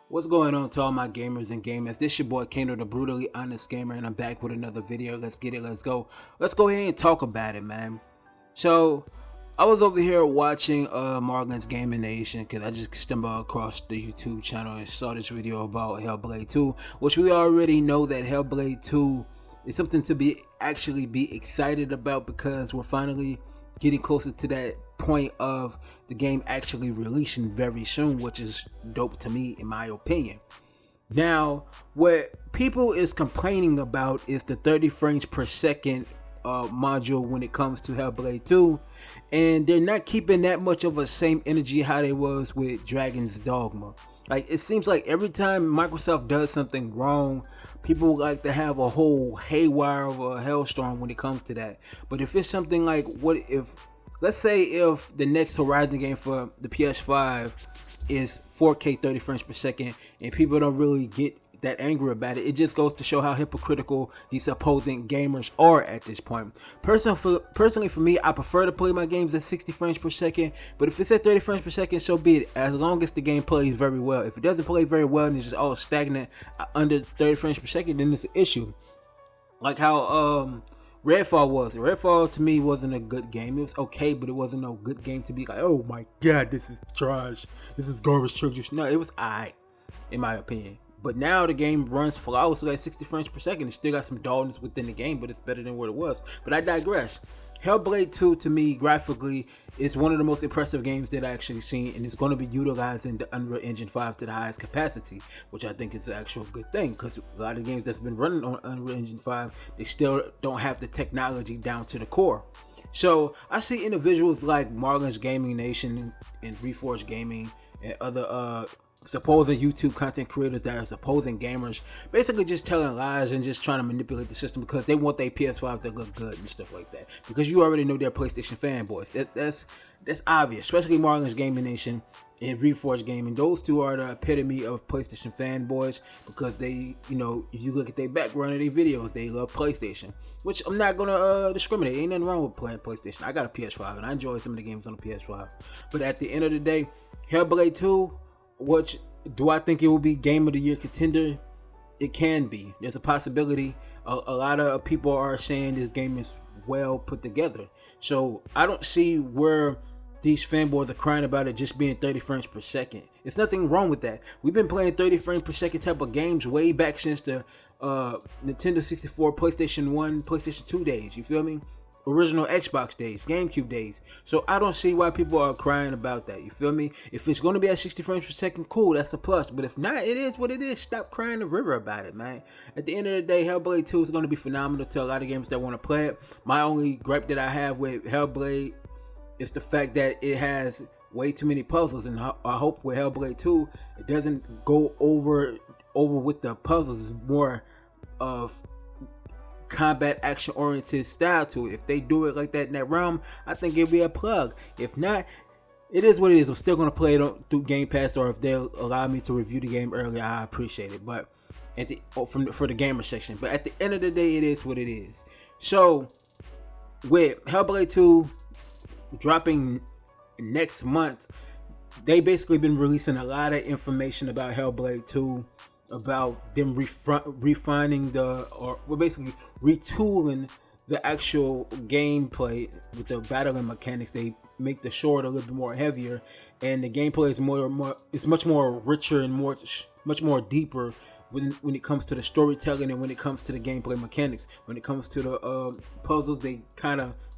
What's going on to all my gamers and gamers? This your boy Kano, the brutally honest gamer, and I'm back with another video. Let's get it, let's go. Let's go ahead and talk about it, man. So, I was over here watching Morgan's Gaming Nation because I just stumbled across the YouTube channel and saw this video about Hellblade 2, which we already know that Hellblade 2 is something to be excited about because we're finally getting closer to that point of the game actually releasing very soon, which is dope to me in my opinion. Now, what people is complaining about is the 30 frames per second module when it comes to Hellblade 2, and they're not keeping that much of a same energy how they was with Dragon's Dogma. Like, it seems like every time Microsoft does something wrong, people like to have a whole haywire of a hellstorm when it comes to that. But if it's something like, what if, let's say if the next Horizon game for the PS5 is 4K 30 frames per second and people don't really get that angry about it, it just goes to show how hypocritical these opposing gamers are at this point. Personally for me, I prefer to play my games at 60 frames per second, but if it's at 30 frames per second, so be it, as long as the game plays very well. If it doesn't play very well and it's just all stagnant under 30 frames per second, then it's an issue. Like how Redfall was. Redfall to me wasn't a good game. It was okay, but it wasn't no good game to be like, oh my god, this is trash. This is garbage truck juice. No, it was alright, in my opinion. But now the game runs flawlessly at 60 frames per second. It still got some dullness within the game, but it's better than what it was. But I digress. Hellblade 2 to me, graphically, is one of the most impressive games that I actually seen, and it's going to be utilizing the Unreal Engine 5 to the highest capacity, which I think is an actual good thing, because a lot of games that's been running on Unreal Engine 5, they still don't have the technology down to the core. So I see individuals like Marlin's Gaming Nation and Reforged Gaming and other supposed YouTube content creators that are supposing gamers basically just telling lies and just trying to manipulate the system because they want their PS5 to look good and stuff like that, because you already know they're PlayStation fanboys. That's obvious, especially Marlin's Gaming Nation and Reforged Gaming. Those two are the epitome of PlayStation fanboys because they, you know, if you look at their background of their videos, they love PlayStation, which I'm not gonna discriminate. Ain't nothing wrong with playing PlayStation. I got a PS5 and I enjoy some of the games on the PS5, but at the end of the day, Hellblade 2, which do I think it will be Game of the Year contender? It can be. There's a possibility. A lot of people are saying this game is well put together. So I don't see where these fanboys are crying about it just being 30 frames per second. There's nothing wrong with that. We've been playing 30 frames per second type of games way back since the Nintendo 64, PlayStation 1, PlayStation 2 days. You feel me? Original Xbox days, GameCube days. So I don't see why people are crying about that. You feel me? If it's going to be at 60 frames per second, cool, that's a plus. But if not, it is what it is. Stop crying the river about it, man. At the end of the day, Hellblade 2 is going to be phenomenal to a lot of gamers that want to play it. My only gripe that I have with Hellblade is the fact that it has way too many puzzles, and I hope with Hellblade 2 it doesn't go over with the puzzles. It's more of combat action oriented style to it. If they do it like that in that realm, I think it'll be a plug. If not, it is what it is. I'm still gonna play it through Game Pass, or if they'll allow me to review the game early, I appreciate it. But at the for the gamer section, but at the end of the day, it is what it is. So with Hellblade 2 dropping next month, they basically been releasing a lot of information about Hellblade 2, about them refining basically retooling the actual gameplay with the battling mechanics. They make the sword a little bit more heavier, and the gameplay is much more richer and much more deeper when it comes to the storytelling and when it comes to the gameplay mechanics. When it comes to the puzzles, they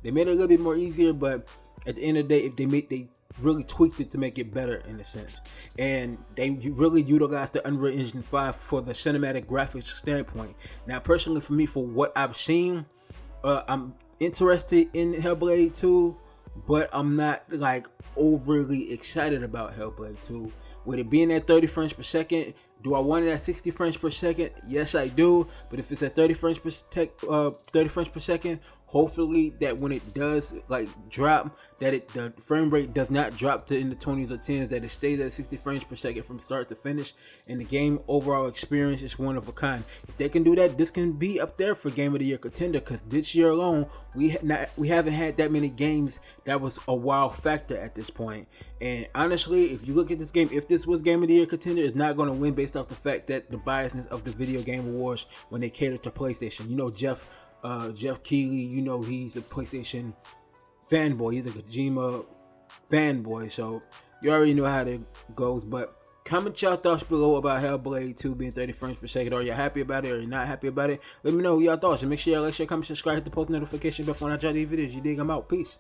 made it a little bit more easier, but at the end of the day, if they really tweaked it to make it better in a sense, and they really utilized the Unreal Engine 5 for the cinematic graphics standpoint. Now personally for me, for what I've seen, I'm interested in Hellblade 2, but I'm not like overly excited about Hellblade 2. With it being at 30 frames per second, Do I want it at 60 frames per second? Yes, I do. But if it's at 30 frames per second, hopefully that when it does like drop, that the frame rate does not drop to in the 20s or 10s, that it stays at 60 frames per second from start to finish, and the game overall experience is one of a kind. If they can do that, this can be up there for Game of the Year contender, because this year alone we haven't had that many games that was a wow factor at this point. And honestly, if you look at this game, if this was Game of the Year contender, it's not going to win based off the fact that the biasness of the video game awards when they cater to PlayStation. You know, Jeff Keighley, you know, he's a PlayStation fanboy. He's a Kojima fanboy, so you already know how that goes. But comment y'all thoughts below about Hellblade 2 being 30 frames per second. Are you happy about it or you not happy about it? Let me know y'all thoughts, and make sure y'all like, share, comment, subscribe, hit the post notification bell when I drop these videos. You dig? I'm out. Peace.